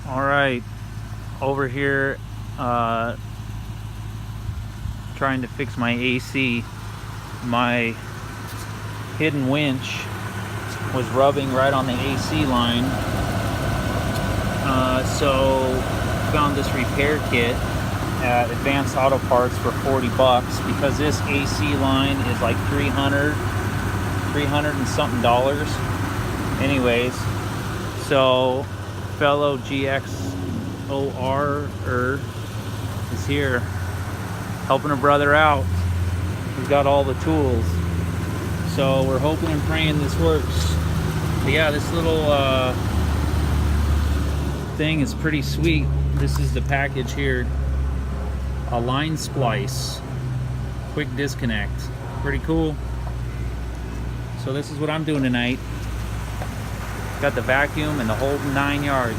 All right, over here trying to fix my AC. My hidden winch was rubbing right on the AC line, so found this repair kit at Advanced Auto Parts for 40 bucks, because this AC line is like 300 and something dollars. Anyways, so fellow GXOR is here helping a brother out. He's got all the tools, so we're hoping and praying this works. But yeah, this little thing is pretty sweet. This is the package here. A line splice, quick disconnect. Pretty cool. So this is what I'm doing tonight. Got the vacuum and the whole 9 yards.